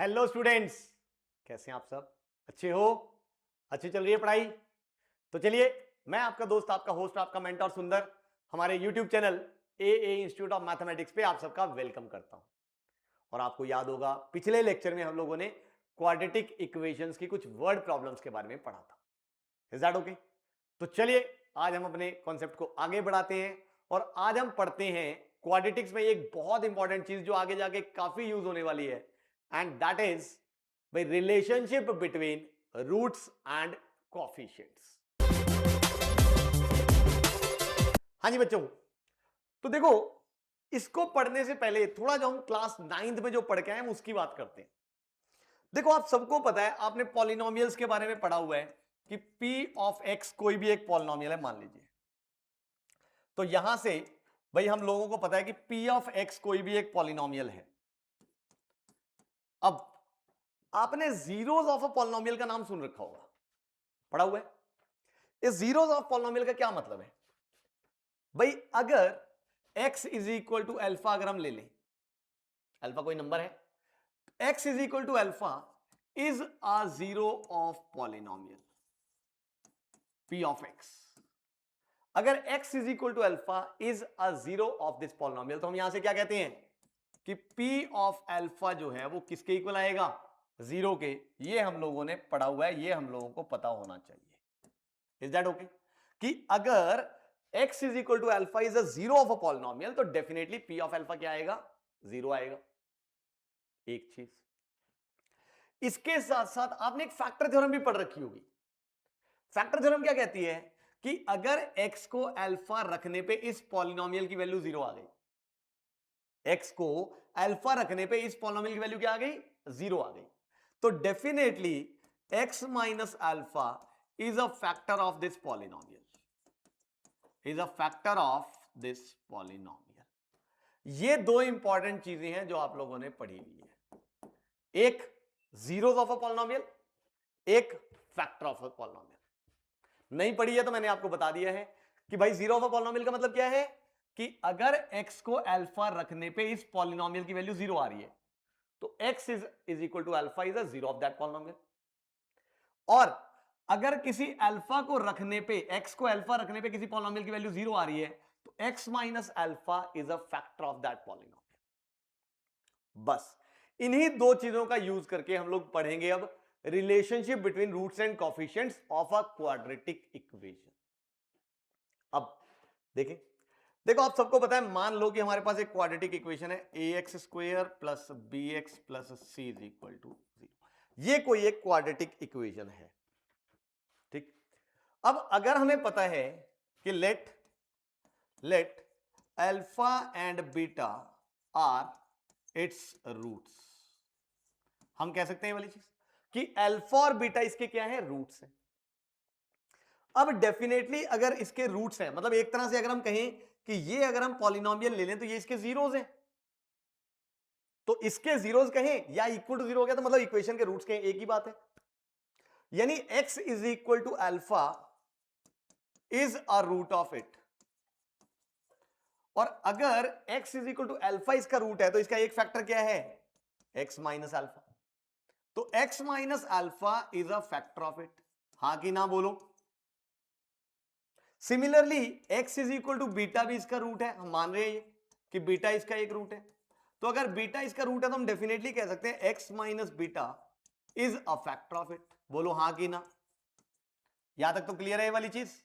Hello students, कैसे हैं आप सब? अच्छे हो? अच्छी चल रही है पढ़ाई? तो चलिए, मैं आपका दोस्त, आपका होस्ट, आपका मेंटर सुंदर हमारे YouTube channel A institute of mathematics पे आप सबका वेलकम करता हूं। और आपको याद होगा, पिछले लेक्चर में हम लोगों ने क्वाड्रेटिक इक्वेशंस की कुछ वर्ड प्रॉब्लम्स के बारे में पढ़ा था। Is that okay? तो चलिए, आज हम अपने कॉन्सेप्ट को आगे बढ़ाते हैं और आज हम पढ़ते हैं क्वाड्रेटिक्स में एक बहुत इंपॉर्टेंट चीज जो आगे जाके काफी यूज होने वाली है, and that is by relationship between roots and coefficients। हाँ जी बच्चों, तो देखो, इसको पढ़ने से पहले थोड़ा जो हम क्लास 9th में जो पढ़ के आए हम उसकी बात करते हैं। देखो, आप सबको पता है, आपने पॉलिनोमियल्स के बारे में पढ़ा हुआ है कि p ऑफ x कोई भी एक पॉलिनोमियल है मान लीजिए। तो यहां से भाई हम लोगों को पता है कि p ऑफ x कोई भी एक पॉलिनोमियल है। अब आपने जीरोस ऑफ अ पॉलिनोमियल का नाम सुन रखा होगा, पढ़ा हुआ है। इस जीरोस ऑफ पॉलिनोमियल का क्या मतलब है? भाई अगर x is equal to alpha, अगर हम ले लें, अल्फा कोई नंबर है, x is equal to alpha is a zero of polynomial p of x। अगर x is equal to alpha is a zero of this polynomial, तो हम यहां से क्या कहते हैं कि p ऑफ अल्फा जो है वो किसके इक्वल आएगा? जीरो के। ये हम लोगों ने पढ़ा हुआ है, ये हम लोगों को पता होना चाहिए। Is that okay? कि अगर x is equal to alpha is a zero of a polynomial, तो डेफिनेटली p ऑफ अल्फा क्या आएगा? जीरो आएगा। एक चीज, इसके साथ साथ आपने एक फैक्टर थ्योरम भी पढ़ रखी होगी। फैक्टर थ्योरम क्या कहती है कि अगर x को अल्फा रखने पे इस पॉलिनोमियल की वैल्यू जीरो आ गई, x को अल्फा रखने पे इस पॉलिनोमियल की वैल्यू क्या आ गई? जीरो आ गई। तो definitely x minus alpha is a factor of this polynomial, is a factor of this polynomial. ये दो इंपॉर्टेंट चीजें हैं जो आप लोगों ने पढ़ी हुई है, एक जीरोस ऑफ अ पॉलिनोमियल, एक फैक्टर ऑफ अ पॉलिनोमियल। नहीं पढ़ी है तो मैंने आपको बता दिया है कि भाई जीरो ऑफ अ पॉलिनोमियल का मतलब क्या है कि अगर x को अल्फा रखने पे इस पॉलिनोमियल की वैल्यू जीरो आ रही है, तो x is equal to alpha is a zero of that polynomial. और अगर किसी अल्फा को रखने पे, x को अल्फा रखने पे किसी पॉलिनोमियल की वैल्यू जीरो आ रही है, तो x minus alpha is a factor of that polynomial. बस इन्हीं दो चीजों का यूज करके हम लोग पढ़ेंगे अब relationship between roots and coefficients of a quadratic equation. अब देखें, देखो आप सबको पता है, मान लो कि हमारे पास एक क्वाड्रेटिक इक्वेशन है ax square plus bx plus c is equal to 0। ये कोई एक क्वाड्रेटिक इक्वेशन है, ठीक। अब अगर हमें पता है कि let alpha and beta are its roots, हम कह सकते हैं वाली चीज कि अल्फा और बीटा इसके क्या है? रूट्स हैं। अब डेफिनेटली अगर इसके रूट्स हैं, मतलब एक तरह से अगर हम कहें कि ये अगर हम पॉलिनोमियल ले लें तो ये इसके जीरोस हैं, तो इसके जीरोस कहें या इक्वल टू जीरो हो गया तो मतलब इक्वेशन के रूट्स कहें, एक ही बात है। यानी x is equal to alpha is a root of it, और अगर x is equal to alpha इसका रूट है तो इसका एक फैक्टर क्या है? x minus alpha. तो x minus alpha is a factor of it, हां कि ना बोलो। Similarly x is equal to beta भी इसका रूट है, हम मान रहे हैं कि बीटा इसका एक रूट है। तो अगर बीटा इसका रूट है तो हम डेफिनेटली कह सकते हैं x minus beta is a factor of it, बोलो हां कि ना। यहां तक तो क्लियर है ये वाली चीज?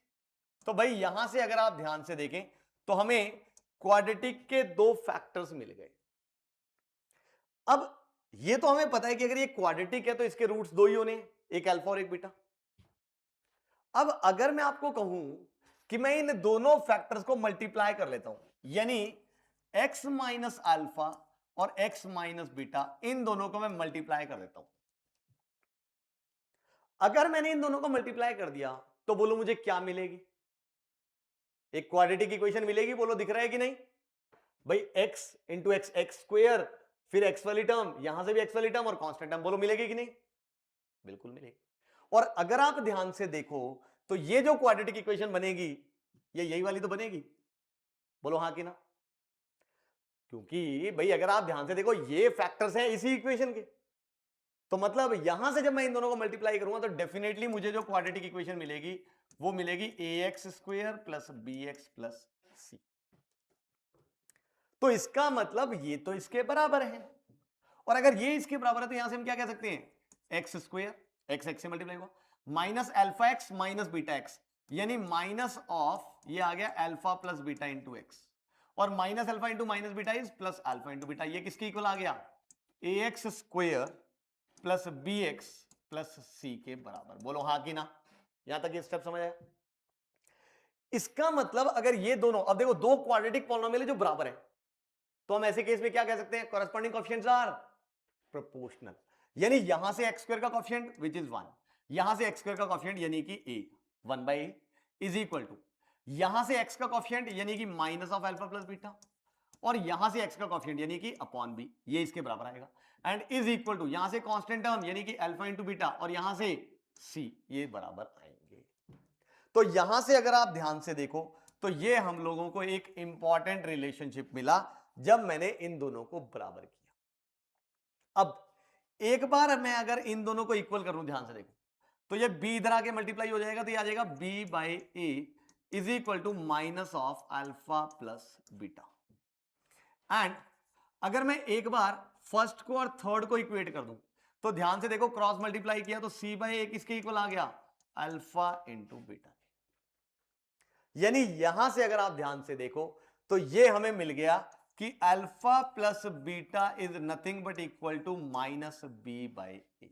तो भाई यहां से अगर आप ध्यान से देखें तो हमें क्वाड्रेटिक के दो फैक्टर्स मिल गए। अब ये तो हमें पता है कि अगर ये क्वाड्रेटिक है तो इसके रूट्स दो ही होने हैं, एक अल्फा और एक बीटा। अब अगर मैं आपको कहूं कि मैं इन दोनों फैक्टर्स को मल्टीप्लाई कर लेता हूं, यानी x माइनस अल्फा और x माइनस बीटा, इन दोनों को मैं मल्टीप्लाई कर देता हूं। अगर मैंने इन दोनों को मल्टीप्लाई कर दिया तो बोलो मुझे क्या मिलेगी? एक क्वाड्रेटिक इक्वेशन मिलेगी, बोलो दिख रहा है कि नहीं? भाई x into x, x square, फिर x वाली टर्म, यहां से भी x वाली टर्म और कांस्टेंट टर्म, बोलो मिलेगी कि नहीं? बिल्कुल मिलेगी। और अगर आप ध्यान से देखो तो ये जो क्वाड्रेटिक इक्वेशन बनेगी, ये यही वाली तो बनेगी, बोलो हां कि ना। क्योंकि भाई अगर आप ध्यान से देखो ये फैक्टर्स हैं इसी इक्वेशन के, तो मतलब यहां से जब मैं इन दोनों को मल्टीप्लाई करूंगा तो डेफिनेटली मुझे जो क्वाड्रेटिक इक्वेशन मिलेगी वो मिलेगी ax square plus bx plus c। तो इसका मतलब ये तो इसके बराबर है, और अगर ये इसके बराबर है तो यहां से हम क्या कह सकते हैं, एक्स स्क्वायर, एक्स एक्स से मल्टीप्लाई हुआ, minus alpha x minus beta x, यानी माइनस ऑफ ये आ गया alpha plus beta into x, और minus alpha into minus beta is plus alpha into beta, ये किसके इक्वल आ गया, a x square plus b x plus c के बराबर। बोलो हाँ कि ना, यहां तक ये स्टेप समझ आया। इसका मतलब अगर ये दोनों, अब देखो दो क्वाड्रेटिक पॉलिनोमियल है जो बराबर है, तो हम ऐसे केस में क्या कह सकते हैं, कॉरेस्पॉन्डिंग कोएफिशिएंट्स आर प्रोपोर्शनल, यानी यहां से एक्स स्क्वायर का कोएफिशिएंट विच इज 1, यहां से एक्स स्क्वायर का कोएफिशिएंट यानी कि a 1/a is equal to यहां से x का कोएफिशिएंट यानी कि minus of alpha plus beta, और यहां से x का कोएफिशिएंट यानी कि अपॉन b, ये इसके बराबर आएगा, एंड इज इक्वल टू यहां से कांस्टेंट टर्म यानी कि अल्फा इंटू बीटा, और यहां से c, ये बराबर आएंगे। तो यहां से अगर आप ध्यान से देखो तो ये हम लोगों को एक इंपॉर्टेंट रिलेशनशिप मिला जब मैंने इन दोनों को बराबर किया। अब एक बार मैं अगर इन दोनों को इक्वल करूं, ध्यान से देखो, तो ये b इधर आके मल्टीप्लाई हो जाएगा, तो ये आ जाएगा b by A is equal to minus of alpha plus beta. And अगर मैं एक बार फर्स्ट को और थर्ड को इक्वेट कर दूं, तो ध्यान से देखो क्रॉस मल्टीप्लाई किया तो c बाई ए किसके इक्वल आ गया, अल्फा इंटू बीटा, यानी यहां से अगर आप ध्यान से देखो तो ये हमें मिल गया कि alpha plus beta is nothing but equal to minus B by A,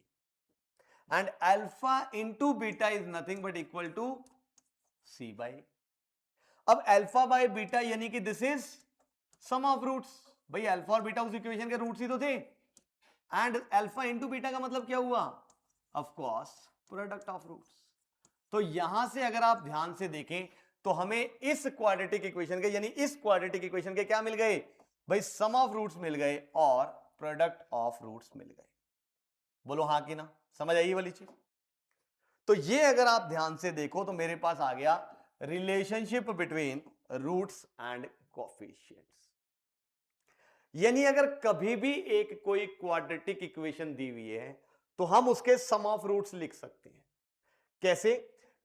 and alpha into beta is nothing but equal to C by. अब अल्फा बाय बीटा यानी कि this is sum of roots, भाई alpha और beta उस equation के roots ही तो थे, एंड अल्फा इंटू बीटा का मतलब क्या हुआ, of course product of roots. तो यहां से अगर आप ध्यान से देखें तो हमें इस क्वाड्रेटिक इक्वेशन के, यानी इस क्वाड्रेटिक इक्वेशन के क्या मिल गए, भाई सम ऑफ रूट्स मिल गए और प्रोडक्ट ऑफ रूट्स मिल गए। बोलो हाँ कि ना, समझ आई वाली चीज। तो ये अगर आप ध्यान से देखो तो मेरे पास आ गया relationship between roots and coefficients, यानी अगर कभी भी एक कोई क्वाड्रेटिक इक्वेशन दी हुई है तो हम उसके सम ऑफ रूट्स लिख सकते हैं। कैसे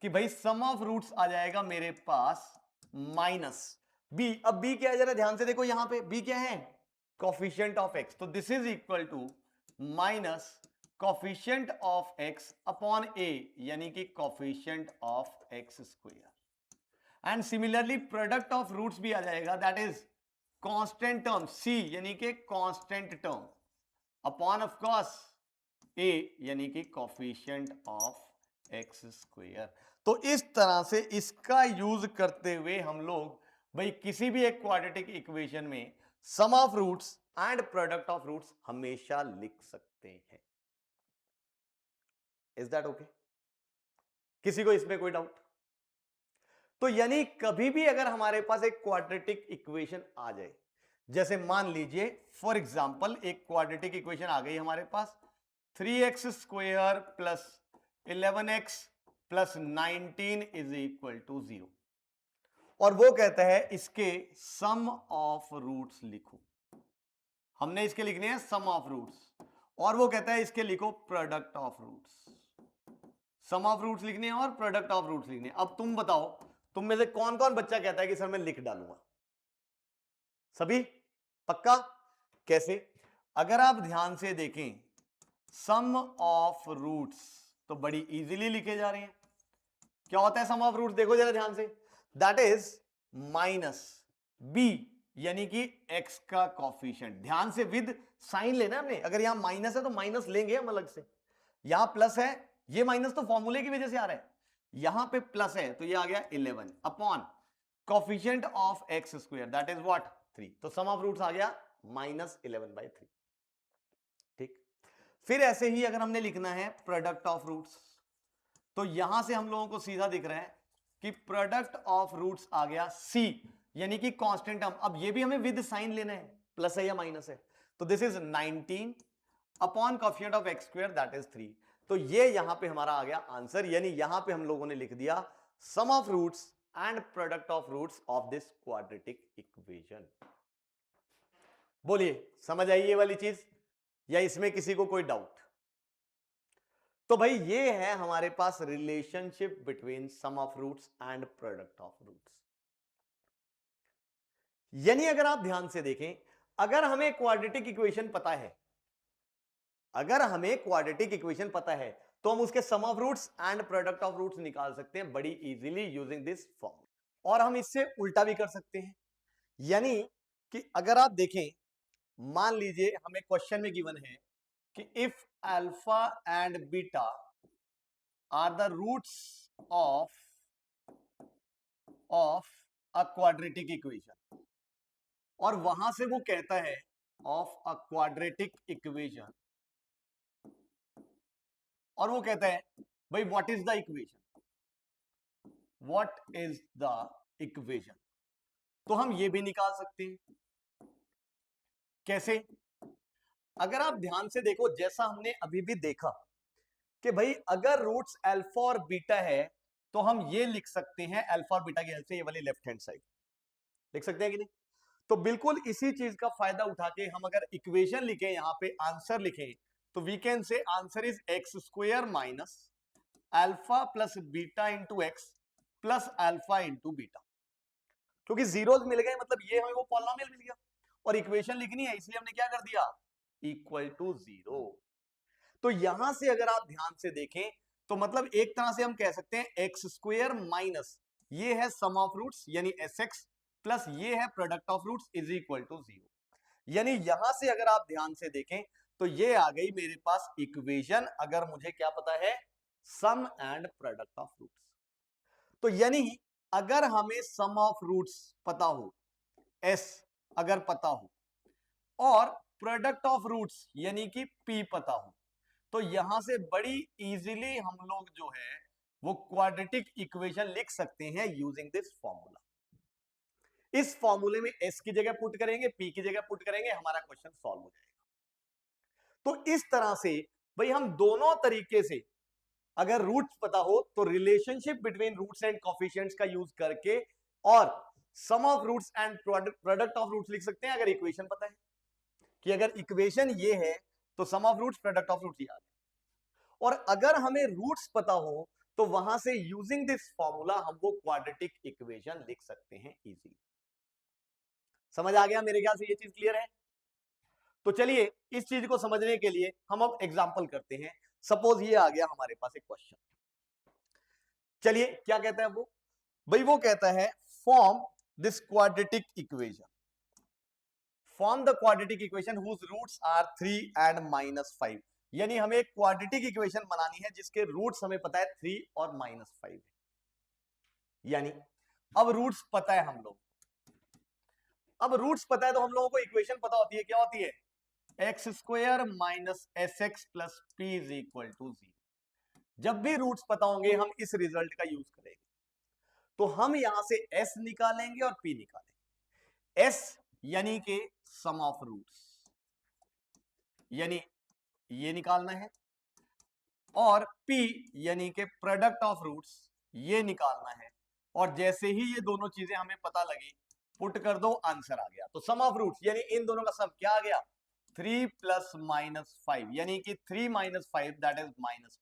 कि भाई सम ऑफ रूट्स आ जाएगा मेरे पास माइनस बी, अब बी क्या है जरा ध्यान से देखो, यहां पे बी क्या है, कोएफिशिएंट ऑफ एक्स, तो this is equal to minus coefficient of x upon a, यानी कि coefficient of x square, and similarly product of roots भी आ जाएगा, that is constant term c यानी कि constant term upon of course a यानी कि कोएफिशिएंट ऑफ एक्स स्क्वायर। तो इस तरह से इसका यूज करते हुए हम लोग भाई किसी भी एक क्वाड्रेटिक इक्वेशन में sum of roots and product of roots हमेशा लिख सकते हैं। Is that okay? किसी को इसमें कोई डाउट? तो यानी कभी भी अगर हमारे पास एक क्वाड्रेटिक इक्वेशन आ जाए, जैसे मान लीजिए फॉर एग्जांपल एक क्वाड्रेटिक इक्वेशन आ गई हमारे पास, 3x square plus 11x plus 19 is equal to 0, और वो कहता है इसके सम ऑफ रूट्स लिखो। हमने इसके लिखने हैं सम ऑफ रूट्स, और वो कहता है इसके लिखो product of roots. Sum of roots लिखने हैं और प्रोडक्ट ऑफ रूट्स लिखने हैं। अब तुम बताओ तुम में से कौन कौन बच्चा कहता है कि सर मैं लिख डालूंगा? सभी? पक्का? कैसे? अगर आप ध्यान से देखें सम ऑफ रूट्स तो बड़ी इजीली लिखे जा रहे हैं। क्या होता है सम ऑफ रूट्स? देखो जरा ध्यान से, दैट इज माइनस बी यानी कि x का कोएफिशिएंट, ध्यान से विद साइन लेना हमने, अगर यहां माइनस है तो माइनस लेंगे हम अलग से, यहां प्लस है, ये माइनस तो फॉर्मूले की वजह से आ रहा है, यहां पे प्लस है तो ये आ गया 11 upon coefficient of x square that is what 3, तो सम ऑफ रूट्स आ गया -11/3। ठीक, फिर ऐसे ही अगर हमने लिखना है प्रोडक्ट ऑफ रूट्स, तो यहां से हम लोगों को सीधा दिख रहा है कि प्रोडक्ट ऑफ रूट्स आ गया c यानी कि कांस्टेंट टर्म। अब ये भी हमें विद साइन लेना है, प्लस है या माइनस है, तो this is 19 upon coefficient of x square that is 3, तो ये यहां पे हमारा आ गया आंसर, यानी यहां पे हम लोगों ने लिख दिया sum of roots and product of roots of this quadratic equation. बोलिए समझ आई ये वाली चीज, या इसमें किसी को कोई डाउट? तो भाई ये है हमारे पास relationship between sum of roots and product of roots. यानी अगर आप ध्यान से देखें, अगर हमें क्वाड्रेटिक इक्वेशन पता है, अगर हमें क्वाड्रेटिक इक्वेशन पता है, तो हम उसके sum of roots and product of roots निकाल सकते हैं बड़ी इजीली यूजिंग दिस फॉर्म। और हम इससे उल्टा भी कर सकते हैं, यानी कि अगर आप देखें, मान लीजिए हमें क्वेश्चन में गिवन है कि if alpha and beta are the roots of a quadratic equation, और वहां से वो कहता है ऑफ अ क्वाड्रेटिक इक्वेशन, और वो कहता है भाई what is the equation, what is the equation, तो हम ये भी निकाल सकते हैं। कैसे? अगर आप ध्यान से देखो, जैसा हमने अभी भी देखा कि भाई अगर रूट्स अल्फा और बीटा है, तो हम ये लिख सकते हैं अल्फा और बीटा की हेल्प से, ये वाली लेफ्ट हैंड साइड लिख सकते हैं कि नहीं? तो बिल्कुल इसी चीज का फायदा उठा के हम अगर इक्वेशन लिखें, यहां पे आंसर लिखें, तो we can say answer is x square minus alpha plus beta into x plus alpha into beta. क्योंकि जीरोस मिल गए, मतलब ये हमें वो पॉलिनोमियल मिल गया, और इक्वेशन लिखनी है इसलिए हमने क्या कर दिया, इक्वल टू जीरो। तो यहां से अगर आप ध्यान से देखें, तो मतलब एक तरह से हम कह सकते हैं एक्स स्क्वायर माइनस ये है सम ऑफ रूट्स यानी एस एक्स प्लस ये है product of roots is equal to zero. यानी यहां से अगर आप ध्यान से देखें, तो ये आ गई मेरे पास इक्वेशन, अगर मुझे क्या पता है, सम एंड प्रोडक्ट ऑफ रूट्स। तो यानी अगर हमें सम ऑफ रूट्स पता हो, एस अगर पता हो, और प्रोडक्ट ऑफ रूट्स यानी कि पी पता हो, तो यहां से बड़ी इजीली हम लोग जो है वो क्वाड्रेटिक इक्वेशन लिख सकते हैं यूजिंग दिस फॉर्मूला। इस फॉर्मूले में एस की जगह पुट करेंगे, पी की जगह पुट करेंगे, हमारा क्वेश्चन सॉल्व हो जाएगा। तो इस तरह से भाई हम दोनों तरीके से, अगर रूट्स पता हो तो relationship between roots and coefficients का यूज करके, और sum of roots and product of roots लिख सकते हैं अगर इक्वेशन पता है, कि अगर इक्वेशन ये है तो sum of roots product of roots याद है। और अगर हमें रूट्स पता हो तो वहां से यूजिंग दिस फॉर्मूला हम वो क्वाड्रेटिक इक्वेशन लिख सकते हैं इजीली। समझ आ गया मेरे ख्याल से, ये चीज क्लियर है। तो चलिए इस चीज को समझने के लिए हम अब एग्जांपल करते हैं। सपोज ये आ गया हमारे पास एक क्वेश्चन, चलिए क्या कहता है वो, भाई वो कहता है form this quadratic equation, form the quadratic equation whose roots are 3 and -5। यानी हमें एक क्वाड्रेटिक इक्वेशन बनानी है जिसके रूट्स हमें पता है 3 और -5 है। यानी अब रूट्स पता है हम लोग, अब रूट्स पता है तो हम लोगों को इक्वेशन पता होती है, क्या होती है, x square minus S x plus P is equal to 0। जब भी रूट्स पता होंगे हम इस रिजल्ट का यूज करेंगे। तो हम यहां से एस निकालेंगे और पी निकालेंगे। एस यानी कि सम ऑफ रूट्स, यानी ये निकालना है, और P यानी कि प्रोडक्ट ऑफ रूट्स ये निकालना है। और जैसे ही ये दोनों चीजें हमें पता लगी, पुट कर दो, आंसर आ गया। तो सम ऑफ रूट्स यानी इन दोनों का सम क्या आ गया, 3 प्लस -5 यानी कि 3 -5 that is -,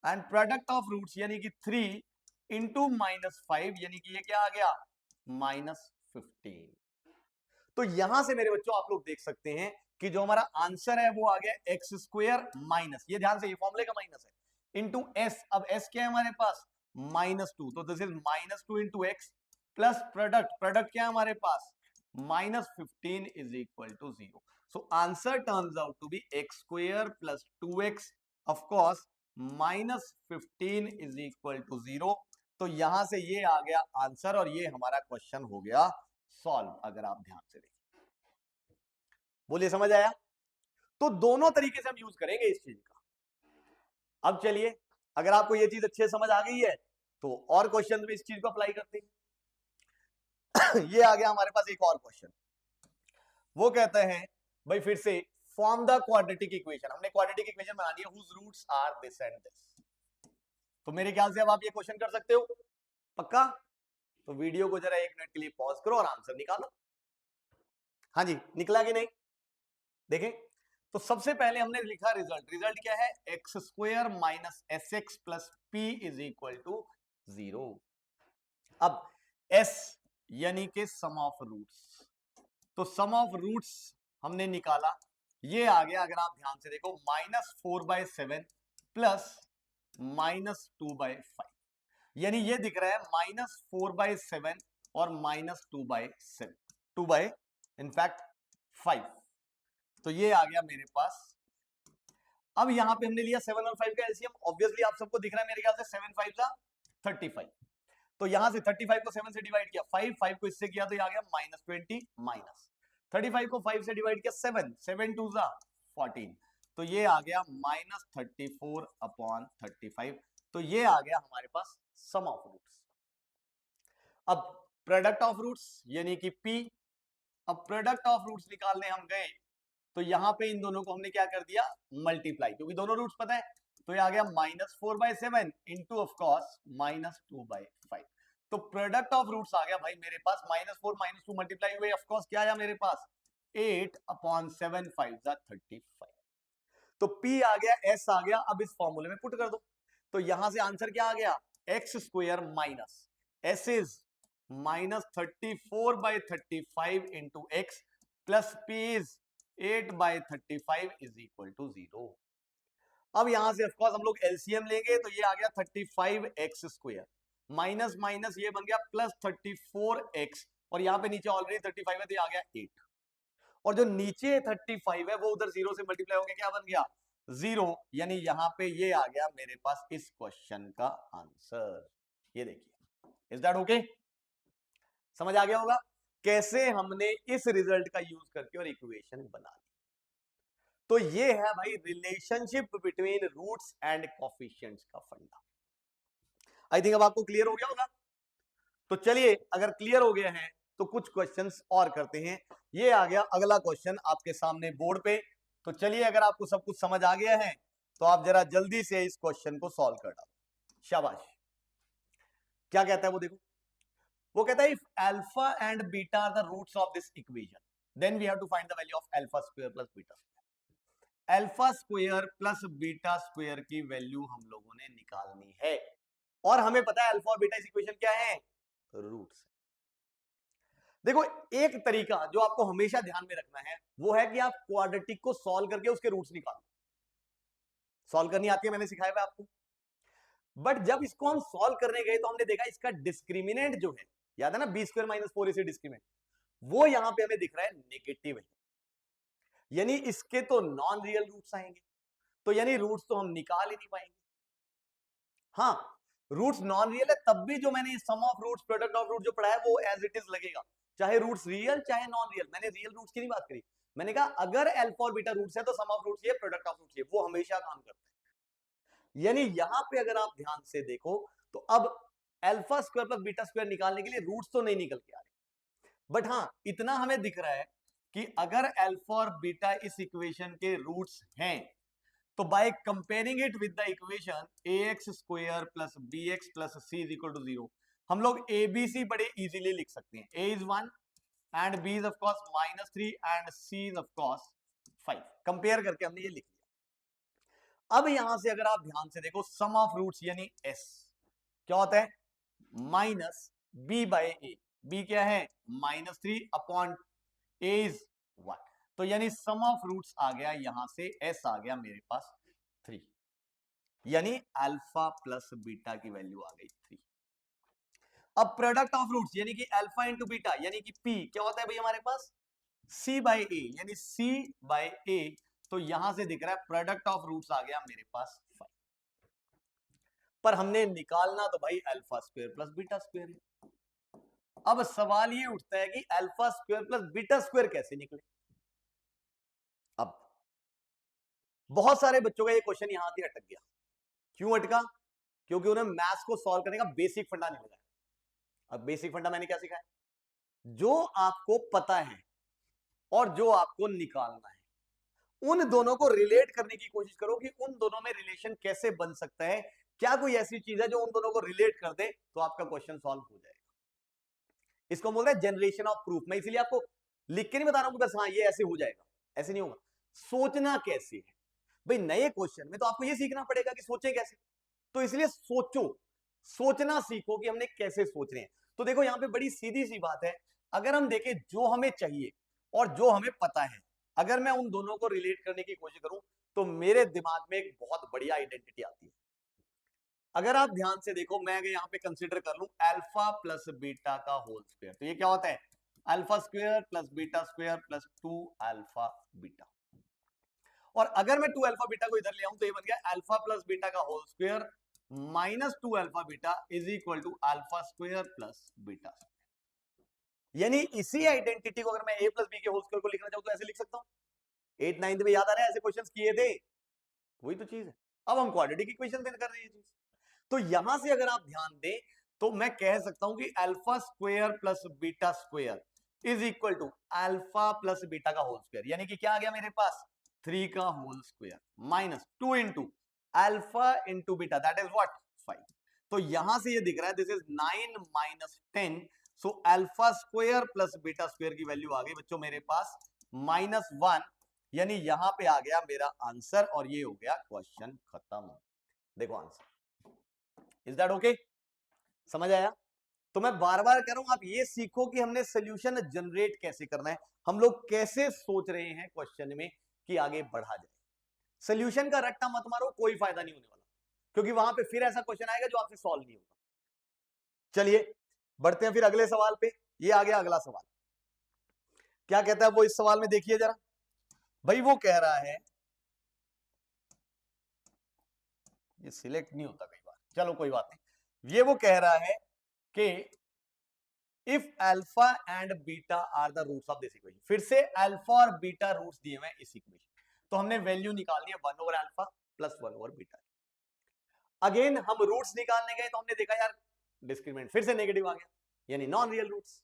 and product of roots यानी कि 3 इंटू -5 यानी कि ये क्या आ गया, -15। तो यहां से मेरे बच्चों आप लोग देख सकते हैं कि जो हमारा आंसर है वो आ गया एक्स स्क्वायर माइनस, ये ध्यान से, ये फॉर्मूले का माइनस है, इंटू एस। अब एस क्या है हमारे पास, -2, तो this is -2 into x plus product क्या है हमारे पास, -15 is equal to 0। So answer turns out to be x square plus 2x, of course -15 is equal to 0। तो यहां से ये आ गया आंसर, और ये हमारा क्वेश्चन हो गया सॉल्व। अगर आप ध्यान से देखिए, बोलिए समझ आया। तो दोनों तरीके से हम यूज करेंगे इस चीज का। अब चलिए, अगर आपको ये चीज अच्छे से समझ आ गई है तो और क्वेश्चन में इस चीज को अप्लाई करते हैं। ये आ गया हमारे पास एक और क्वेश्चन, वो कहता है भाई फिर से फॉर्म द क्वाड्रेटिक इक्वेशन। हमने क्वाड्रेटिक इक्वेशन बनानी है whose roots are this and this. तो मेरे ख्याल से अब आप ये क्वेश्चन कर सकते हो, पक्का? तो वीडियो को जरा 1 मिनट के लिए पॉज करो और आंसर निकालो। हाँ जी, निकला कि नहीं, देखें। तो सबसे पहले हमने लिखा रिजल्ट, रिजल्ट क्या है, x square minus S x plus P is equal to 0। अब s यानी कि सम ऑफ रूट्स, तो सम ऑफ रूट्स हमने निकाला, ये आ गया, अगर आप ध्यान से देखो, -4/7 प्लस -2/5, यानी ये दिख रहा है -4/7 और -2/7, 2 इनफैक्ट 5, तो ये आ गया मेरे पास। अब यहां पे हमने लिया 7 और 5 का एलसीएम, ऑब्वियसली आप सबको दिख रहा है मेरे ख्याल से 7 5 जा 35, तो यहां से 35 को 7 से डिवाइड किया 5 को इससे किया तो ये आ गया -20 माइनस 35 को 5 से डिवाइड किया 7 7 2 जा 14, तो ये आ गया -34/35, तो ये आ गया हमारे पास सम ऑफ रूट्स। अब प्रोडक्ट ऑफ रूट्स यानी कि P, अब प्रोडक्ट ऑफ रूट्स निकालने हम गए तो यहां पे इन दोनों को हमने क्या कर दिया, मल्टीप्लाई, क्योंकि दोनों रूट्स पता है, तो ये आ गया -4/7 इंटू ऑफ कोर्स -2/5, तो प्रोडक्ट ऑफ रूट्स आ गया भाई मेरे पास -4 -2 मल्टीप्लाई हुए, ऑफ कोर्स क्या आया मेरे पास 8/7 5 जा 35, तो P आ गया, S आ गया, अब इस फॉर्मूले में पुट कर दो, तो यहां से आंसर क्या आ गया, x square minus S is -34/35 into x plus P is 8/35 is equal to 0। अब यहां से ऑफकोर्स हम लोग एलसीएम लेंगे, तो ये आ गया 35x स्क्वायर माइनस माइनस ये बन गया प्लस 34x, और यहां पे नीचे ऑलरेडी 35 है तो ये आ गया 8, और जो नीचे 35 है वो उधर 0 से मल्टीप्लाई हो गया, क्या बन गया 0, यानी यहां पे ये आ गया मेरे पास इस क्वेश्चन का आंसर। ये देखिए, इज दैट ओके, समझ आ गया होगा कैसे हमने इस रिजल्ट का यूज करके और इक्वेशन बना ली। तो ये है भाई relationship between roots and coefficients का फंडा। आई थिंक अब आपको क्लियर हो गया होगा। तो चलिए, अगर क्लियर हो गया है तो कुछ क्वेश्चंस और करते हैं। ये आ गया अगला क्वेश्चन आपके सामने बोर्ड पे, तो चलिए अगर आपको सब कुछ समझ आ गया है तो आप जरा जल्दी से इस क्वेश्चन को सॉल्व कर डालो। शाबाश। क्या कहता है वो देखो, वो कहता है if alpha and beta are the roots of this equation then we have to find the value of alpha square plus beta square. Alpha square plus beta square की वैल्यू हम लोगों ने निकालनी है, और हमें पता है अल्फा और बीटा इस इक्वेशन क्या है, रूट्स। देखो, एक तरीका जो आपको हमेशा ध्यान में रखना है वो है कि आप क्वाड्रेटिक को सॉल्व करके उसके रूट्स निकालो। सॉल्व करनी आती है, मैंने सिखाया हुआ आपको, बट जब इसको हम सॉल्व करने गए तो हमने देखा इसका डिस्क्रिमिनेंट जो है, याद है ना, बी स्क्वायर माइनस 4 इसे डिस्क्रिमिनेंट, वो यहां पे हमें दिख रहा है नेगेटिव है, यानी इसके तो नॉन रियल रूट्स आएंगे, तो यानी रूट्स तो हम निकाल ही नहीं पाएंगे। हाँ, रूट्स नॉन रियल है तब भी जो मैंने sum of roots product of roots जो पढ़ा है वो एज इट इज लगेगा, चाहे रूट्स रियल चाहे नॉन रियल। मैंने रियल रूट्स की नहीं बात करी, मैंने कहा अगर अल्फा और बीटा रूट्स है तो सम ऑफ रूट्स ये, प्रोडक्ट ऑफ रूट्स ये, वो हमेशा काम करता है। यानी यहां पे अगर आप ध्यान से देखो तो अब alpha square plus beta square निकालने के लिए रूट्स तो नहीं निकल के आ रहे, बट हाँ इतना हमें दिख रहा है कि अगर अल्फा और बीटा इस इक्वेशन के रूट्स हैं तो by comparing it with the equation ax square plus bx plus c is equal to 0 हम लोग abc बड़े इजीली लिख सकते हैं। a is 1 and b is of course -3 and c is of course 5, compare करके हमने ये लिख लिया। अब यहां से अगर आप ध्यान से देखो सम ऑफ रूट्स यानी s क्या होता है, minus b by a, b क्या है -3 अपॉन a इज 1, तो यानी सम ऑफ रूट्स आ गया, यहां से s आ गया मेरे पास 3, यानी अल्फा प्लस बीटा की वैल्यू आ गई 3। अब प्रोडक्ट ऑफ रूट्स यानी कि अल्फा इंटू बीटा यानी कि p क्या होता है भाई हमारे पास c बाय a, यानी c बाय a, तो यहां से दिख रहा है प्रोडक्ट ऑफ रूट्स आ गया मेरे पास 5, पर हमने निकालना तो भाई alpha square plus beta square है। अब सवाल ये उठता है कि alpha square plus beta square कैसे निकले। अब बहुत सारे बच्चों का ये क्वेश्चन यहां से अटक गया, क्यों अटका, क्योंकि उन्हें मैथ्स को सॉल्व करने का बेसिक फंडा नहीं लगाया। अब बेसिक फंडा मैंने क्या सिखाया, जो आपको पता है और जो आपको निकालना है उन दोनों को रिलेट करने की कोशिश करो कि उन दोनों में रिलेशन कैसे बन सकता है, क्या कोई ऐसी चीज है जो उन दोनों को रिलेट कर दे तो आपका क्वेश्चन सॉल्व हो जाएगा। इसको बोलते हैं जनरेशन ऑफ प्रूफ। मैं इसीलिए आपको लिख के नहीं बता रहा हूं कि बस हाँ ये ऐसे हो जाएगा, ऐसे नहीं होगा। सोचना कैसे है। भाई नए क्वेश्चन में तो आपको ये सीखना पड़ेगा कि सोचे कैसे, तो इसलिए सोचना सीखो कि हमने कैसे सोच रहे हैं। तो देखो यहां पे बड़ी सीधी सी बात है, अगर हम देखें जो हमें चाहिए और जो हमें पता है, अगर मैं उन दोनों को रिलेट करने की कोशिश करूं तो मेरे दिमाग में एक बहुत बढ़िया आइडेंटिटी आती है। अगर आप ध्यान से देखो, मैं अगर यहां पे कंसीडर कर लूं अल्फा प्लस बीटा का होल स्क्वायर, तो ये क्या होता है, alpha square plus beta square plus 2 alpha beta. और अगर मैं 2 अल्फा बीटा को इधर ले आऊं तो ये बन गया अल्फा प्लस बीटा का whole square minus 2 alpha beta is equal to alpha square plus beta. यानी इसी आइडेंटिटी को अगर मैं a प्लस बी के होल स्क्वायर को लिखना चाहूं तो ऐसे लिख सकता हूं। 8 9 में याद आ रहा है ऐसे क्वेश्चंस किए थे, वही तो चीज है। अब हम क्वाड्रेटिक इक्वेशन से कर रहे हैं चीज, तो यहां से अगर आप ध्यान दें तो मैं कह सकता हूं कि alpha square plus beta square is equal to alpha plus beta का होल स्क्वायर, यानी कि क्या आ गया मेरे पास 3 का whole square minus 2 into alpha into beta that is what 5। तो यहां से ये दिख रहा है this is 9 minus 10, so alpha square plus beta square की वैल्यू आ गई बच्चों मेरे पास -1, यानी यहां पे आ गया मेरा आंसर और ये हो गया क्वेश्चन खत्म। देखो आंसर, इज दैट ओके? समझ आया? तो मैं बार बार कह रहा हूं आप ये सीखो कि हमने सोल्यूशन जनरेट कैसे करना है, हम लोग कैसे सोच रहे हैं क्वेश्चन में कि आगे बढ़ा जाए। सोल्यूशन का रट्टा मत मारो, कोई फायदा नहीं होने वाला, क्योंकि वहां पे फिर ऐसा क्वेश्चन आएगा जो आपसे सॉल्व नहीं होगा। चलिए बढ़ते हैं फिर अगले सवाल पे। ये आ गया अगला सवाल, क्या कहता है वो इस सवाल में, देखिए जरा। भाई वो कह रहा है, ये सिलेक्ट नहीं होता कई बार, चलो कोई बात नहीं। ये वो कह रहा है कि if alpha and beta are the roots of this equation, फिर से अल्फा और बीटा रूट्स दिए हुए इस इक्वेशन, तो हमने वैल्यू निकालनी है 1 over alpha plus 1 over beta. Again हम रूट्स निकालने गए तो हमने देखा यार डिस्क्रिमिनेंट फिर से नेगेटिव आ गया, यानी नॉन रियल रूट्स।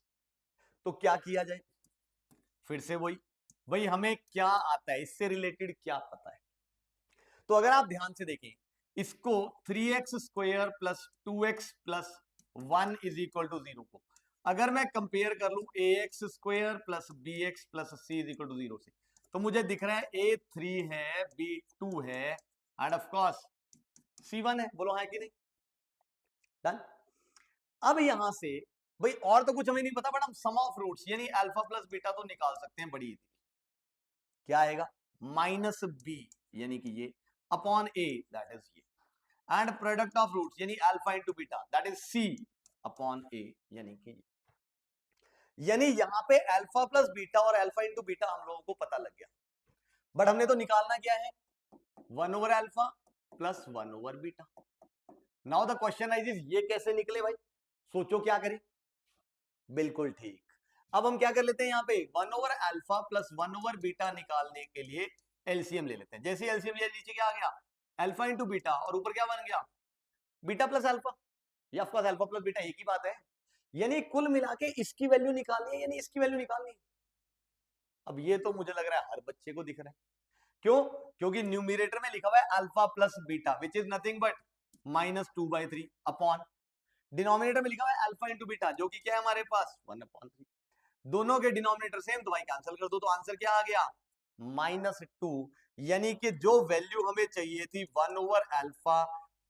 तो क्या किया जाए, फिर से वही, भाई हमें क्या आता है, इससे रिलेटेड क्या पता है। तो अगर आप ध्यान से देखें इसको 3x square plus 2x plus 1 is equal to 0 को अगर मैं कंपेयर कर लूं ax square plus bx plus c is equal to 0 से, तो मुझे दिख रहा है a3 है, b2 है एंड ऑफ कोर्स c1 है। बोलो है कि नहीं? डन। अब यहां से भाई और तो कुछ हमें नहीं पता, बट हम सम ऑफ रूट्स यानी अल्फा प्लस बीटा तो निकाल सकते हैं बड़ी इजीली। क्या आएगा माइनस बी यानी कि ये अपॉन ए दैट इज ये, एंड प्रोडक्ट ऑफ रूट्स यानी alpha into beta that is c upon a यानी कि ये। यानी यहां पे अल्फा प्लस बीटा और अल्फा इंटू बीटा हम लोगों को पता लग गया, बट हमने तो निकालना क्या है 1 over alpha plus 1 over beta. Now the question is ये कैसे निकले भाई, सोचो क्या करें। बिल्कुल ठीक, अब हम क्या कर लेते हैं यहाँ पे 1 over alpha plus 1 over beta निकालने के लिए एलसीएम ले लेते हैं। जैसे एलसीएम लिया नीचे क्या आ गया अल्फा इंटू बीटा और ऊपर क्या बन गया बीटा प्लस अल्फा, या of course alpha plus beta एक ही बात है, यानी कुल मिला के इसकी वैल्यू निकालनी है यानी इसकी वैल्यू निकालनी है। अब ये तो मुझे लग रहा है हर बच्चे को दिख रहा है, क्यों? क्योंकि न्यूमरेटर में लिखा हुआ है alpha plus beta which is nothing but -2/3 upon denominator में लिखा हुआ है अल्फा इंटू बीटा जो कि क्या है हमारे पास 1/3। दोनों के डिनोमिनेटर सेम तो भाई कैंसिल कर दो, तो आंसर क्या आ गया -2, यानी कि जो वैल्यू हमें चाहिए थी 1 over alpha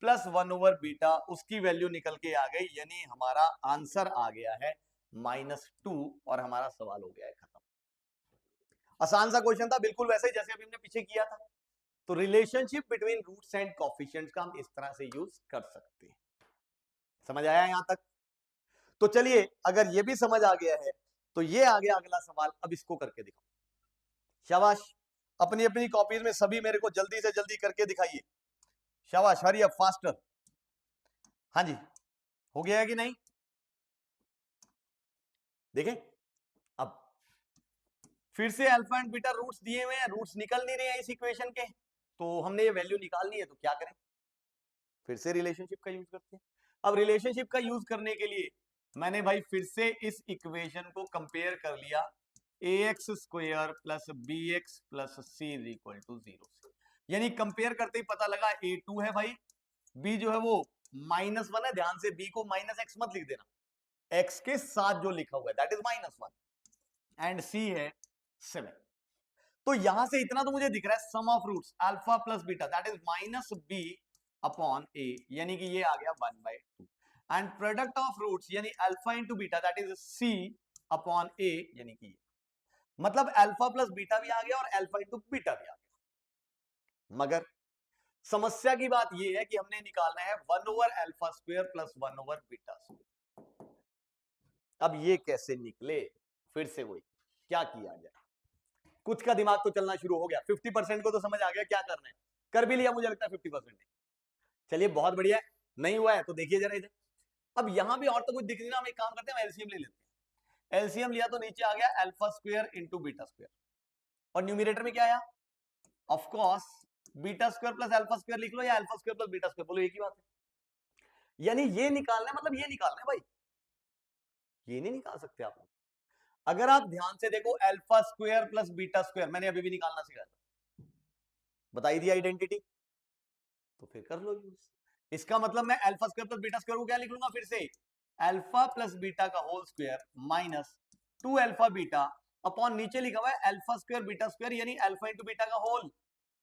plus 1 over beta उसकी वैल्यू निकल के आ गई, यानी हमारा आंसर आ गया है -2 और हमारा सवाल हो गया है खत्म। आसान सा क्वेश्चन था, बिल्कुल वैसे ही जैसे अभी हमने पीछे किया था। तो relationship between roots and coefficients का हम इस तरह से यूज कर सकते हैं। समझ आया यहां तक? तो चलिए अगर ये भी समझ आ गया है तो ये आ गया अगला सवाल, अब इसको करके दिखाओ। शाबाश, अपनी अपनी कॉपीज में सभी मेरे को जल्दी से जल्दी करके दिखाइए। शाबाश, हरी अप फास्टर। हाँ जी, हो गया है कि नहीं? देखें अब फिर से अल्फा एंड बीटा रूट्स दिए हुए हैं, रूट्स निकल नहीं रहे हैं इस इक्वेशन के, तो हमने ये वैल्यू निकालनी है, तो क्या करें? फिर से रिलेशनशिप का यूज करते हैं। अब रिलेशनशिप का यूज करने के लिए मैंने भाई फिर से इस इक्वेशन को कंपेयर कर लिया ax square plus bx plus c is equal to 0 से, यानी कंपेयर करते ही पता लगा a2 है भाई, b जो है वो -1 है, ध्यान से b को -x मत लिख देना, x के साथ जो लिखा हुआ है दैट इज -1 एंड c है 7। तो यहां से इतना तो मुझे दिख रहा है, sum of roots alpha plus beta that is minus b upon a, यानी कि ये आ गया 1/2, एंड प्रोडक्ट ऑफ रूट्स यानी alpha into beta that is c upon a, यानी कि मतलब अल्फा प्लस बीटा भी आ गया और अल्फा इंटू बीटा भी आ गया। मगर समस्या की बात यह है कि हमने निकालना है 1/α² प्लस 1/β²। अब ये कैसे निकले, फिर से वही क्या किया जाए, कुछ का दिमाग तो चलना शुरू हो गया। 50% को तो समझ आ गया क्या करना है, कर भी लिया मुझे लगता है 50%। चलिए बहुत बढ़िया है, नहीं हुआ है तो देखिए जरा इधर। अब यहां भी और तो कुछ दिख नहीं रहा, हम एक काम करते हैं, एलसीएम ले लेते हैं। एलसीएम लिया तो नीचे आ गया α² इंटू β², और न्यूमिनेटर में क्या आया, ऑफ कोर्स β² प्लस α² लिख लो या α² प्लस β², बोलो एक ही बात है। यानी ये निकालना है, मतलब ये निकालना है भाई, ये नहीं निकाल सकते आप। अगर आप ध्यान से देखो α² प्लस β², मैंने अभी भी निकालना सिखाया था, बताई दी आइडेंटिटी, तो फिर कर लो यूज। इसका मतलब मैं α² प्लस β² को क्या लिख लूंगा फिर से, अल्फा प्लस बीटा का whole square minus 2α beta upon नीचे लिखा हुआ है α² β², यानी अल्फा इंटू बीटा का होल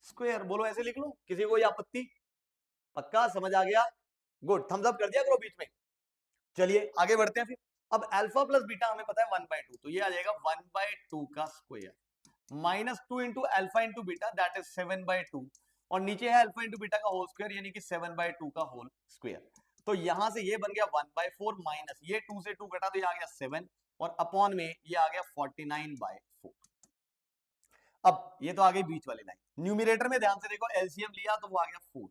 स्क्वायर। बोलो ऐसे लिख लो, किसी को आपत्ति? पक्का समझ आ गया? गुड, थम्स अप कर दिया करो बीच में। चलिए आगे बढ़ते हैं फिर। अब अल्फा प्लस बीटा हमें पता है 1/2, तो ये आ जाएगा 1/2 का square minus 2 into alpha into beta that is 7/2, और नीचे है अल्फा इंटू बीटा का होल स्क्वायर यानी कि 7/2 का होल स्क्वायर। तो यहां से ये बन गया 1/4 माइनस ये 2 से 2 घटा तो ये आ गया 7, और अपॉन में ये आ गया 49/4। अब ये तो आ गई बीच वाली लाइन। न्यूमिनेटर में ध्यान से देखो, एलसीएम लिया तो वो आ गया 4,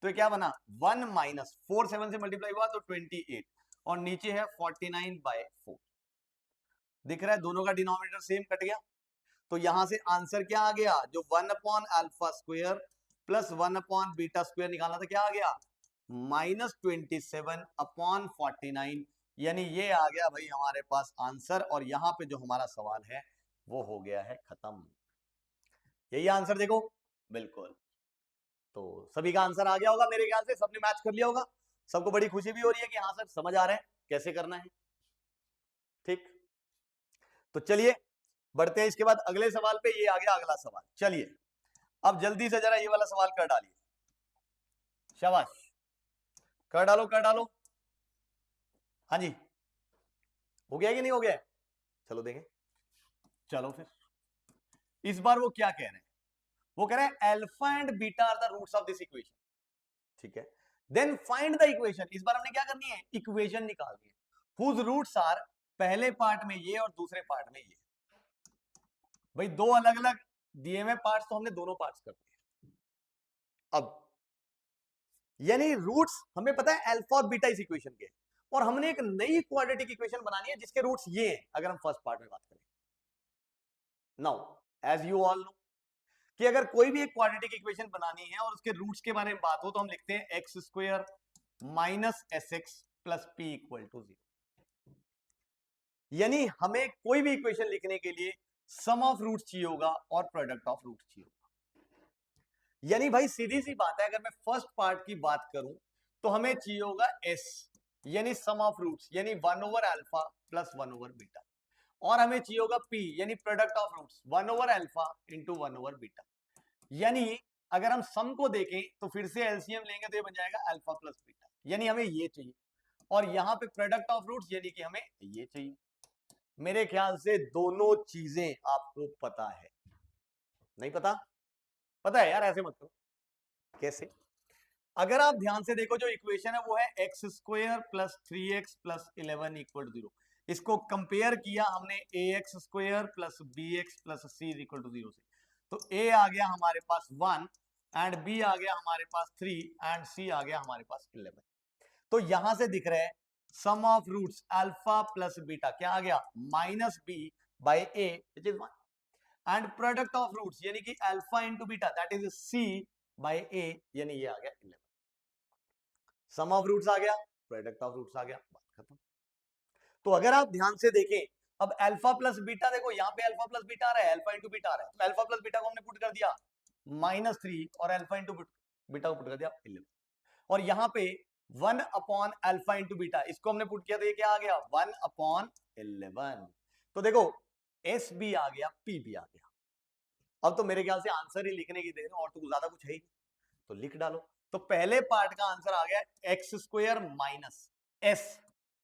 तो ये क्या बना 1 माइनस 4 7 से मल्टीप्लाई हुआ तो 28, और नीचे है 49/4। दिख रहा है दोनों का डिनोमिनेटर सेम कट गया, तो यहां से आंसर क्या आ गया, जो 1/α² प्लस 1/β² निकालना था क्या आ गया, -27/49, यानी ये आ गया भाई हमारे पास आंसर। और यहां पे जो हमारा सवाल है वो हो गया है खत्म। यही आंसर देखो, बिल्कुल। तो सभी का आंसर आ गया होगा मेरे ख्याल से, सबने मैच कर लिया होगा, सबको बड़ी खुशी भी हो रही है कि हाँ सर समझ आ रहा है कैसे करना है। ठीक, तो चलिए बढ़ते हैं इसके बाद अगले सवाल पे। ये आ गया अगला सवाल, चलिए अब जल्दी से जरा ये वाला सवाल कर डालिए, शाबाश, कर डालो कर डालो। हाँ जी, हो गया कि नहीं हो गया? चलो देखें। चलो फिर इस बार वो क्या कह रहे हैं, वो कह रहे हैं alpha and beta are the roots of this equation. ठीक है, देन फाइंड द इक्वेशन। इस बार हमने क्या करनी है, इक्वेशन निकालनी है, हुज रूट्स आर, पहले पार्ट में ये और दूसरे पार्ट में ये। भाई दो अलग अलग दिए हुए पार्ट्स, तो हमने दोनों पार्ट्स कर दिए। अब यानी रूट्स हमें पता है अल्फा और बीटा इस इक्वेशन के, और हमने एक नई क्वाड्रेटिक इक्वेशन बनानी है जिसके रूट्स ये हैं, अगर हम फर्स्ट पार्ट में बात करें। Now as you all know कि अगर कोई भी एक क्वाड्रेटिक इक्वेशन बनानी है और उसके रूट्स के बारे में बात हो तो हम लिखते हैं x² minus sx plus p equal to 0। यानी हमें कोई भी इक्वेशन लिखने के लिए सम ऑफ रूट्स चाहिए होगा और प्रोडक्ट ऑफ रूट्स चाहिए होगा। यानी भाई सीधी सी बात है, अगर मैं फर्स्ट पार्ट की बात करूं तो हमें चाहिए होगा s, यानी सम ऑफ रूट्स, यानी 1/α प्लस 1/β, और हमें चाहिए होगा p, यानी प्रोडक्ट ऑफ रूट्स 1/α इंटू 1/β। यानी अगर हम सम को देखें तो फिर से एलसीएम लेंगे तो ये बन जाएगा अल्फा प्लस बीटा, यानी हमें ये चाहिए, और यहां पे प्रोडक्ट ऑफ रूट्स यानी कि हमें ये चाहिए। मेरे ख्याल से दोनों चीजें आपको पता है, नहीं पता? पता है यार, ऐसे मत करो। कैसे? अगर आप ध्यान से देखो जो इक्वेशन है वो है x² plus 3x plus 11 equal to 0। इसको कंपेयर किया हमने ax² plus bx plus c equal to 0 से, तो a आ गया हमारे पास 1 एंड b आ गया हमारे पास 3 एंड c आ गया हमारे पास 11। तो यहां से दिख रहा है sum of roots alpha plus beta क्या आ गया, minus b by a which is 1, and product of roots यानी कि alpha into beta that is c by a, यानी ये आ गया 11। सम ऑफ रूट्स आ गया, प्रोडक्ट ऑफ रूट्स आ गया, बात खत्म। तो अगर आप ध्यान से देखें, अब अल्फा प्लस बीटा देखो, यहाँ पे अल्फा प्लस बीटा आ रहा है, अल्फा इंटू बीटा आ रहा है, तो अल्फा प्लस बीटा को हमने पुट कर दिया -3 और अल्फा इंटू बीटा को पुट कर दिया 11, और यहाँ पे 1/अल्फा इंटू बीटा इसको हमने पुट किया तो ये क्या आ गया 1/11। तो देखो एस भी आ गया, पी भी आ गया। अब तो मेरे ख्याल से आंसर ही लिखने की देर है, और तो ज्यादा कुछ है ही नहीं, तो लिख डालो। तो पहले पार्ट का आंसर आ गया x square minus S,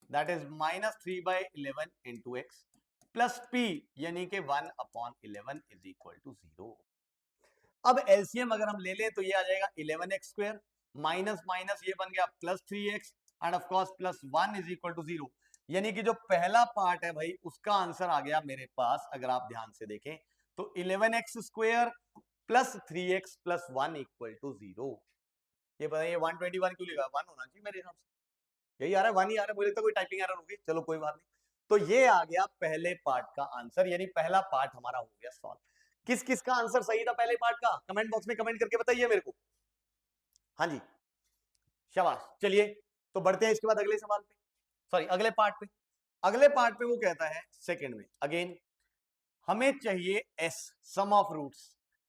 that is -3/11 into x plus P यानी कि 1/11 इज इक्वल टू 0। अब एलसीएम अगर हम ले लें तो ये आ जाएगा 11x स्क्वायर माइनस माइनस ये बन गया plus 3x and of course plus 1 is equal to 0। यानी कि जो पहला पार्ट है भाई उसका आंसर आ गया मेरे पास, अगर आप ध्यान से देखें तो 11x square plus 3x plus 1 equal to 0। ये बताइए 121 क्यों लिखा, 1 होना चाहिए मेरे हिसाब से, यही आ रहा है 1 ही आ रहा है, मुझे लगता है कोई टाइपिंग एरर होगी, चलो कोई बात नहीं। तो ये आ गया पहले पार्ट का आंसर, यानी पहला पार्ट हमारा हो गया सॉल्व। किस किस का आंसर सही था पहले पार्ट का, कमेंट बॉक्स में कमेंट करके बताइए मेरे को। हाँ जी शाबाश। चलिए तो बढ़ते हैं इसके बाद अगले सवाल पे, सॉरी अगले पार्ट पे। अगले पार्ट पे वो कहता है सेकंड में अगेन हमें चाहिए एस सम ऑफ रूट्स,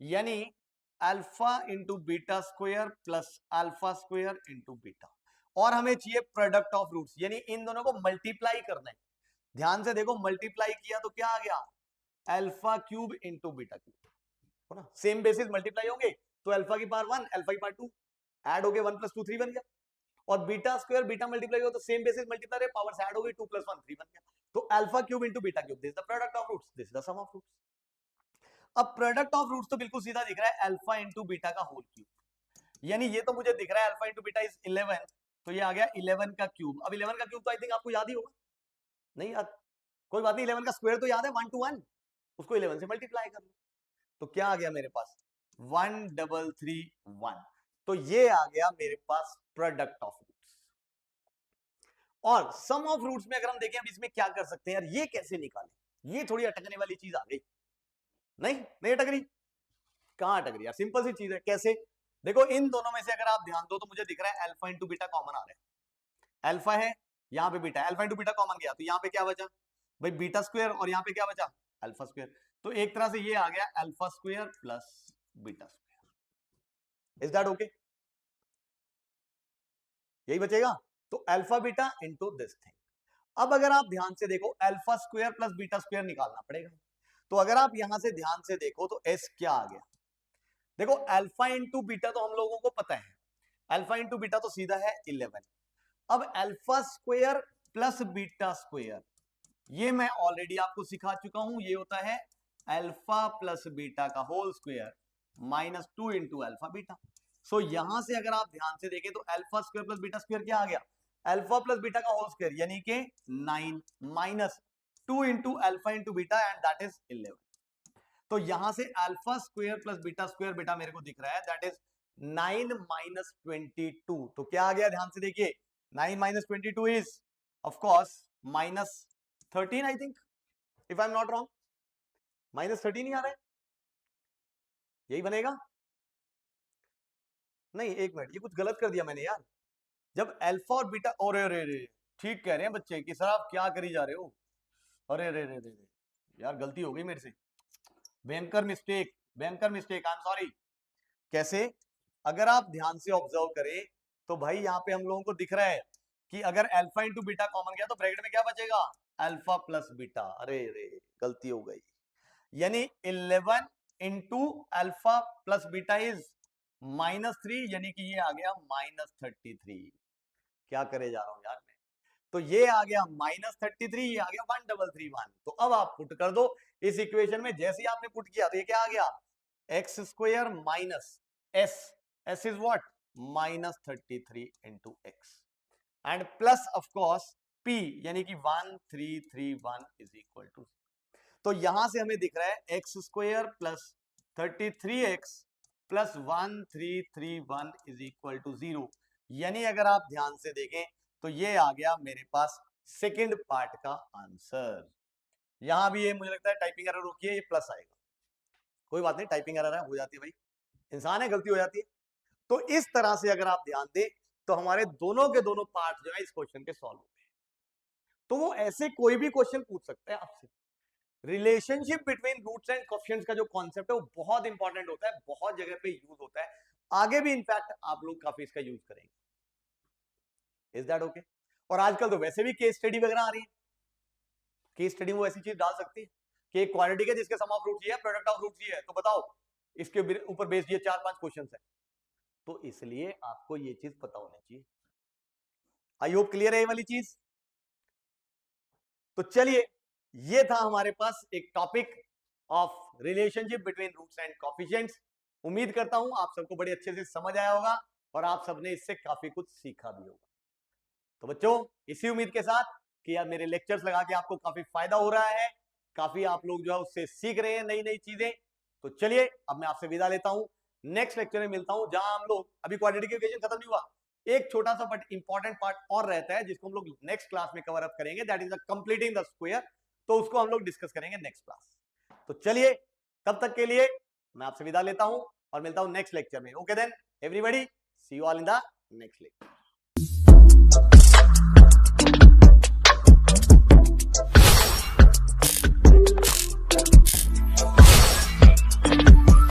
यानी alpha into beta square plus alpha square into beta, और हमें चाहिए प्रोडक्ट ऑफ रूट्स, यानी इन दोनों को मल्टीप्लाई करना है। ध्यान से देखो मल्टीप्लाई किया तो क्या आ गया, alpha cube into beta cube, हो ना, सेम बेसिस मल्टीप्लाई होंगे तो अल्फा की पावर 1 अल्फा की पावर 2 ऐड हो गए 1 + 2 3 बन गया, और बीटा स्क्वायर बीटा मल्टीप्लाई हो तो सेम बेसिस मल्टीप्लाई रहे, पावर्स ऐड हो गई 2 + 1 3 बन गया, तो alpha cube into beta cube, this is the product of roots, this is the sum of roots. अब प्रोडक्ट ऑफ रूट्स तो बिल्कुल सीधा दिख रहा है अल्फा इंटू बीटा का होल क्यूब, यानी ये तो मुझे दिख रहा है अल्फा इंटू बीटा इज 11, तो ये आ गया 11 का क्यूब। अब 11 का क्यूब तो आई थिंक आपको याद ही होगा, नहीं याद, कोई बात नहीं, 11 का स्क्वायर तो याद है 1 to 1, उसको 11 से मल्टीप्लाई कर लो, तो क्या आ गया मेरे पास 1331, तो ये आ गया मेरे पास प्रोडक्ट ऑफ रूट्स। और सम ऑफ रूट्स में अगर हम देखें अब इसमें क्या कर सकते हैं यार, ये कैसे निकालें, ये थोड़ी अटकने वाली चीज आ गई, नहीं अटक रही, कहां अटक रही यार, सिंपल सी चीज है, कैसे देखो इन दोनों में से अगर आप ध्यान दो तो मुझे दिख रहा है अल्फा इंटू बीटा कॉमन आ रहा है, अल्फा है यहाँ पे beta, alpha into beta common गया तो यहाँ पे क्या बचा भाई बीटा स्क्वायर, और यहाँ पे क्या बचा अल्फा स्क्वायर, तो एक तरह से ये आ गया alpha square plus beta square, is that okay, यही बचेगा, तो alpha beta into this thing. अब अगर आप ध्यान से देखो alpha square plus beta square निकालना पड़ेगा, तो अगर आप यहां से ध्यान से देखो तो एस क्या आ गया, देखो अल्फा इंटू बीटा तो हम लोगों को पता है, अल्फा इंटू बीटा तो सीधा है 11, अब alpha square plus beta square ये मैं ऑलरेडी आपको सिखा चुका हूं, ये होता है अल्फा प्लस बीटा का whole square -2 into alpha beta. So यहां से अगर आप ध्यान से देखें तो alpha square plus beta square क्या आ गया, अल्फा प्लस बीटा का होल स्क्वायर यानी कि 9 -2 into alpha into beta and that is 11। तो यहां से alpha square plus beta square बेटा मेरे को दिख रहा है दैट इज 9 - 22, तो क्या आ गया ध्यान से देखिए 9 - 22 is of course -13 I think, if I am not wrong, -13 ही आ रहा है, यही बनेगा, नहीं एक मिनट ये कुछ गलत कर दिया मैंने यार, जब अल्फा और बीटा, अरे रे रे ठीक कह रहे हैं बच्चे कि सर आप क्या करी जा रहे हो, अरे रे रे रे यार गलती हो गई मेरे से, भयंकर मिस्टेक, भयंकर मिस्टेक, आई एम सॉरी। कैसे, अगर आप ध्यान से ऑब्जर्व करें तो भाई यहाँ पे हम लोगों को दिख रहा है कि अगर अल्फा इंटू बीटा कॉमन गया तो ब्रैकेट में क्या बचेगा अल्फा प्लस बीटा, अरे रे गलती हो गई, यानी 11 into alpha plus beta is -3, यानी कि ये आ गया -33, क्या करे जा रहा हूं यार मैं, तो ये आ गया -33, ये आ गया 1331, तो अब आप पुट कर दो इस इक्वेशन में, जैसे ही आपने पुट किया तो ये क्या आ गया x square minus S is what -33 into x and plus of course p यानी कि 1331 इज इक्वल टू, तो यहां से हमें दिख रहा है x square plus 33x plus 1331 is equal to 0, यानी अगर आप ध्यान से देखें तो ये आ गया मेरे पास सेकंड पार्ट का आंसर। यहां भी ये मुझे लगता है टाइपिंग एरर रुकी है, ये प्लस आएगा, कोई बात नहीं टाइपिंग एरर है, हो जाती है भाई, इंसान है गलती हो जाती है। तो इस तरह से अगर आप ध्यान दें तो हमारे दोनों के दोनों पार्ट जो है इस क्वेश्चन के सॉल्व हो गए। तो वो ऐसे कोई भी क्वेश्चन पूछ सकता है आपसे, relationship between roots and coefficients का जो कॉन्सेप्ट है वो बहुत इंपॉर्टेंट होता है, बहुत जगह पे यूज होता है, आगे भी इनफैक्ट आप लोग काफी इसका यूज करेंगे, इज दैट ओके। और आजकल तो वैसे भी केस स्टडी वगैरह आ रही है, केस स्टडी में वो ऐसी चीज डाल सकती है, कि एक क्वाड्रेटिक है जिसके सम ऑफ रूट्स ही है, प्रोडक्ट ऑफ रूट्स ही है, तो बताओ इसके ऊपर बेस्ड ये 4-5 क्वेश्चंस है। तो इसलिए आपको ये चीज पता होनी चाहिए। आई होप क्लियर है ये वाली चीज। तो चलिए, ये था हमारे पास एक topic of relationship between roots and coefficients. उम्मीद करता हूं आप सबको बड़े अच्छे से समझ आया होगा और आप सबने इससे काफी कुछ सीखा भी होगा। तो बच्चों, इसी उम्मीद के साथ कि यार मेरे लेक्चर्स लगा के आपको काफी फायदा हो रहा है, काफी आप लोग जो है उससे सीख रहे हैं नई नई चीजें। तो चलिए, अब मैं आपसे विदा लेता हूं, नेक्स्ट लेक्चर में मिलता हूं, जहां हम लोग, अभी क्वाड्रेटिक इक्वेशन खत्म नहीं हुआ, एक छोटा सा बट इंपॉर्टेंट पार्ट और रहता है जिसको हम लोग नेक्स्ट क्लास में कवर अप करेंगे, that is the completing the square. तो उसको हम लोग डिस्कस करेंगे नेक्स्ट क्लास। तो चलिए, तब तक के लिए मैं आपसे विदा लेता हूं और मिलता हूं नेक्स्ट लेक्चर में। Okay then everybody, see you all in the next lecture.